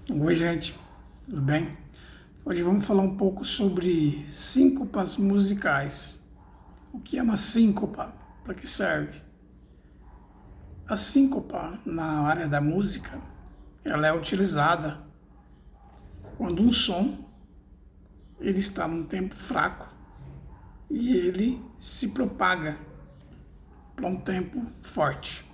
Oi, gente, tudo bem? Hoje vamos falar um pouco sobre síncopas musicais. O que é uma síncopa? Para que serve? A síncopa na área da música, ela é utilizada quando um som ele está num tempo fraco e ele se propaga para um tempo forte.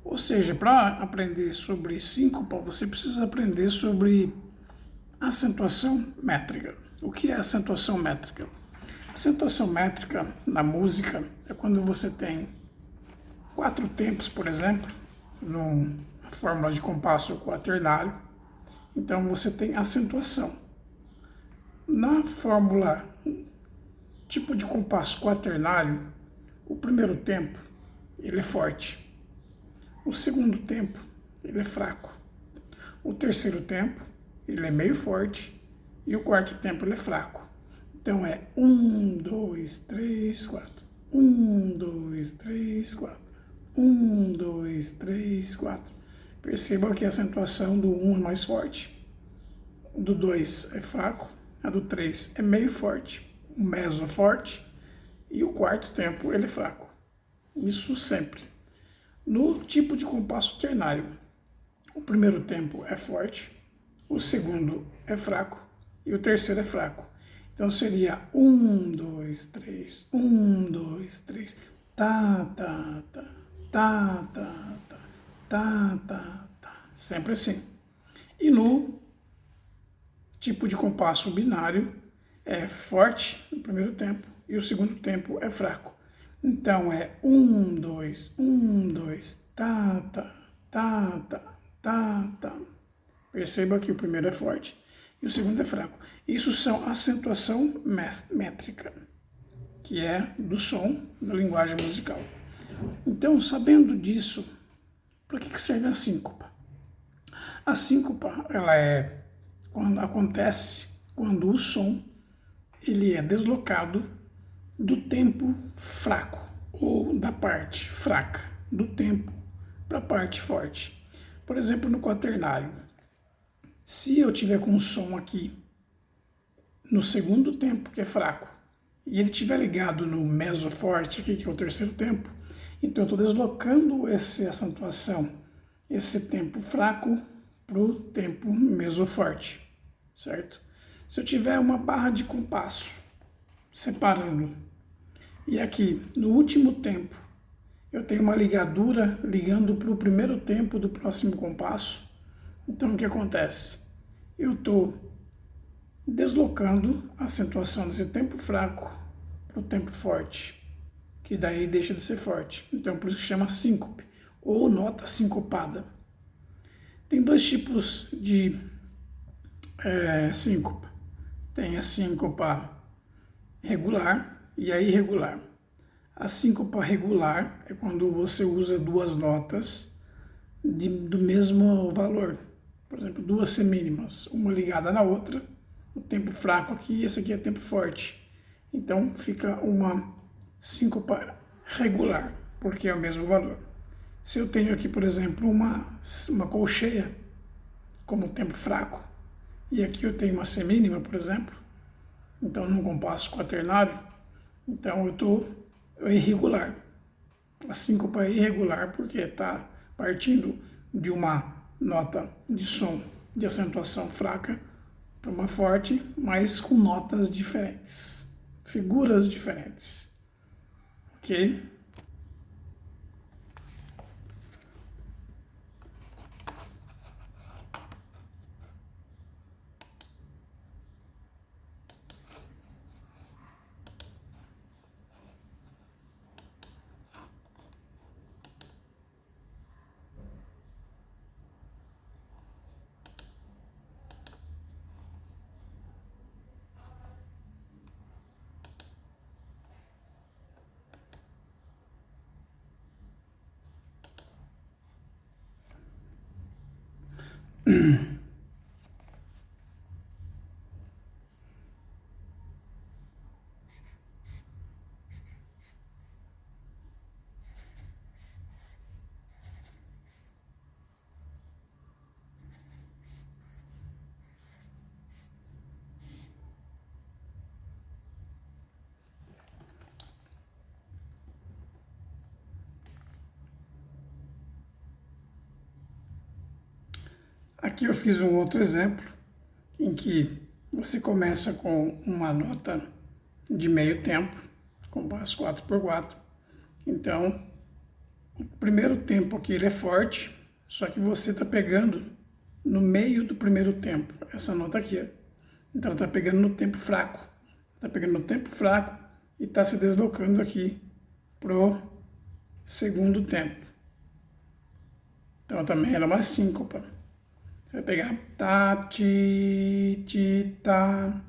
Ou seja, para aprender sobre síncopa, você precisa aprender sobre acentuação métrica. O que é acentuação métrica? Acentuação métrica na música é quando você tem quatro tempos, por exemplo, numa fórmula de compasso quaternário. Então você tem acentuação. Na fórmula tipo de compasso quaternário, o primeiro tempo ele é forte. O segundo tempo ele é fraco. O terceiro tempo ele é meio forte e o quarto tempo ele é fraco. Então é 1, 2, 3, 4. 1, 2, 3, 4. 1, 2, 3, 4. Perceba que a acentuação do 1 é mais forte, do 2 é fraco, a do 3 é meio forte, o meso forte e o quarto tempo ele é fraco. Isso sempre. No tipo de compasso ternário, o primeiro tempo é forte, o segundo é fraco e o terceiro é fraco. Então seria 1, 2, 3, 1, 2, 3, tá, tá, tá, tá, tá, tá, tá, tá, tá. Sempre assim. E no tipo de compasso binário é forte no primeiro tempo e o segundo tempo é fraco. Então é 1, 2, 1, 2, tá, tá, tá, tá, tá, tá. Perceba que o primeiro é forte e o segundo é fraco. Isso são acentuação métrica, que é do som da linguagem musical. Então, sabendo disso, para que serve a síncopa? A síncopa, ela é quando acontece quando o som ele é deslocado do tempo fraco ou da parte fraca do tempo para a parte forte. Por exemplo, no quaternário, se eu tiver com um som aqui no segundo tempo, que é fraco, e ele estiver ligado no meso forte, aqui, que é o terceiro tempo, então eu estou deslocando essa acentuação, esse tempo fraco, para o tempo meso forte, certo? Se eu tiver uma barra de compasso separando, e aqui no último tempo eu tenho uma ligadura ligando para o primeiro tempo do próximo compasso, então o que acontece? Eu estou deslocando a acentuação desse tempo fraco para o tempo forte, que daí deixa de ser forte. Então por isso que chama síncope, ou nota sincopada. Tem dois tipos de síncopa. Tem a síncopa regular e a irregular. A síncopa regular é quando você usa duas notas do mesmo valor. Por exemplo, duas semínimas, uma ligada na outra, o tempo fraco aqui e esse aqui é tempo forte. Então fica uma síncopa regular, porque é o mesmo valor. Se eu tenho aqui, por exemplo, uma colcheia como tempo fraco, e aqui eu tenho uma semínima, por exemplo, então num compasso quaternário, então eu estou irregular. A síncopa é irregular porque está partindo de uma nota de som de acentuação fraca para uma forte, mas com notas diferentes, figuras diferentes, ok? Aqui eu fiz um outro exemplo em que você começa com uma nota de meio tempo, compasso 4x4. Então, o primeiro tempo aqui ele é forte, só que você está pegando no meio do primeiro tempo, essa nota aqui. Então ela está pegando no tempo fraco. Está pegando no tempo fraco e está se deslocando aqui pro segundo tempo. Então também ela é uma síncopa. Você vai pegar tá, ti, ti, tá,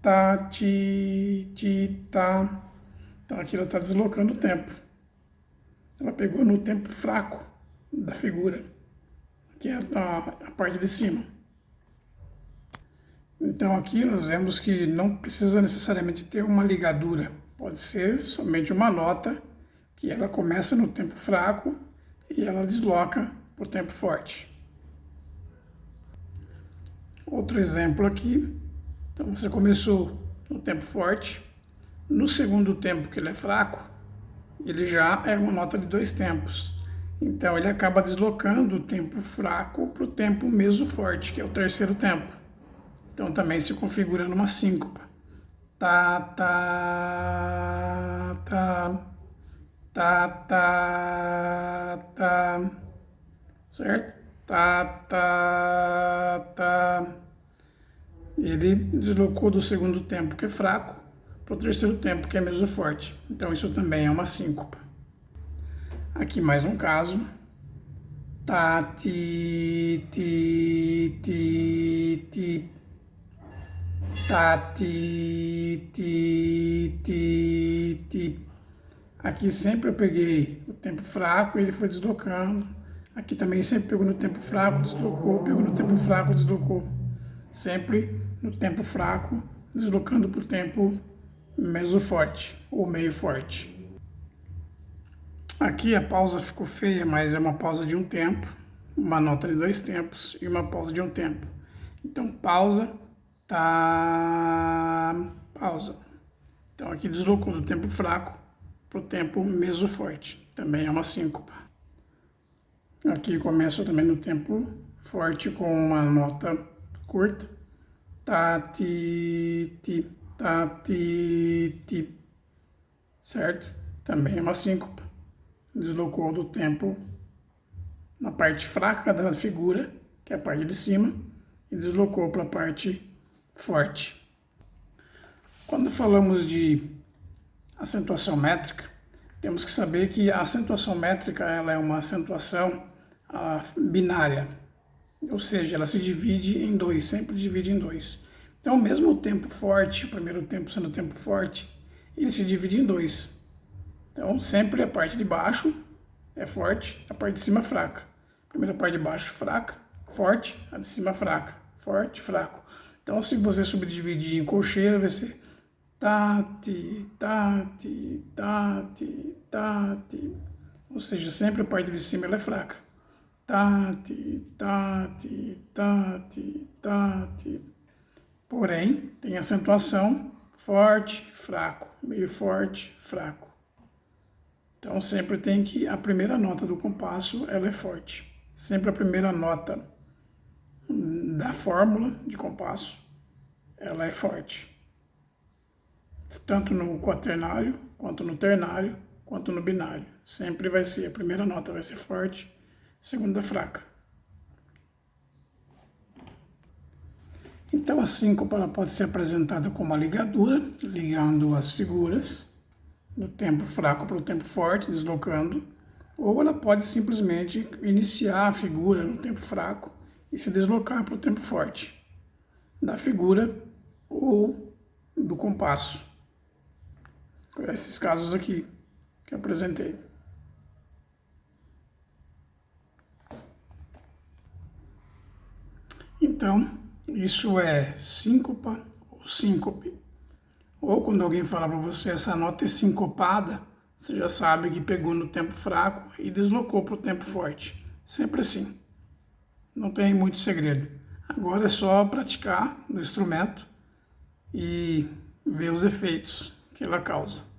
tá, ti, ti, tá. Então aqui ela está deslocando o tempo. Ela pegou no tempo fraco da figura, que é a parte de cima. Então aqui nós vemos que não precisa necessariamente ter uma ligadura. Pode ser somente uma nota que ela começa no tempo fraco e ela desloca para o tempo forte. Outro exemplo aqui. Então você começou no tempo forte. No segundo tempo, que ele é fraco, ele já é uma nota de 2 tempos. Então ele acaba deslocando o tempo fraco para o tempo meso forte, que é o terceiro tempo. Então também se configura numa síncopa. Tá, tá, tá, tá, tá, tá, certo? Tá, tá, tá. Ele deslocou do segundo tempo, que é fraco, para o terceiro tempo, que é meso forte. Então isso também é uma síncopa. Aqui mais um caso. Tá, ti, ti, ti, ti. Tá, ti, ti, ti, ti. Aqui sempre eu peguei o tempo fraco e ele foi deslocando. Aqui também sempre pegou no tempo fraco, deslocou, pegou no tempo fraco, deslocou. Sempre no tempo fraco, deslocando para o tempo meso forte ou meio forte. Aqui a pausa ficou feia, mas é uma pausa de um tempo, uma nota de 2 tempos e uma pausa de um tempo. Então pausa, tá, pausa. Então aqui deslocou do tempo fraco para o tempo meso forte. Também é uma síncopa. Aqui começa também no tempo forte com uma nota curta. Tá, ti, ti, tá, ti, ti. Certo? Também é uma síncopa. Deslocou do tempo na parte fraca da figura, que é a parte de cima, e deslocou para a parte forte. Quando falamos de acentuação métrica, temos que saber que a acentuação métrica ela é uma acentuação binária, ou seja, ela se divide em dois, sempre divide em dois. Então, mesmo o tempo forte, o primeiro tempo sendo o tempo forte, ele se divide em dois. Então, sempre a parte de baixo é forte, a parte de cima fraca. A primeira parte de baixo fraca, forte, a de cima fraca, forte, fraco. Então, se você subdividir em colcheira, vai ser tati, tati, tati, tati. Ou seja, sempre a parte de cima ela é fraca. Tati, tati, tati, tati. Porém, tem acentuação forte, fraco, meio forte, fraco. Então sempre tem que a primeira nota do compasso ela é forte. Sempre a primeira nota da fórmula de compasso ela é forte. Tanto no quaternário, quanto no ternário, quanto no binário. Sempre vai ser, a primeira nota vai ser forte, a segunda fraca. Então a síncopa pode ser apresentada como uma ligadura, ligando as figuras do tempo fraco para o tempo forte, deslocando, ou ela pode simplesmente iniciar a figura no tempo fraco e se deslocar para o tempo forte da figura ou do compasso. Esses casos aqui que eu apresentei. Então, isso é síncopa ou síncope. Ou quando alguém fala para você essa nota é sincopada, você já sabe que pegou no tempo fraco e deslocou para o tempo forte. Sempre assim. Não tem muito segredo. Agora é só praticar no instrumento e ver os efeitos que ela causa.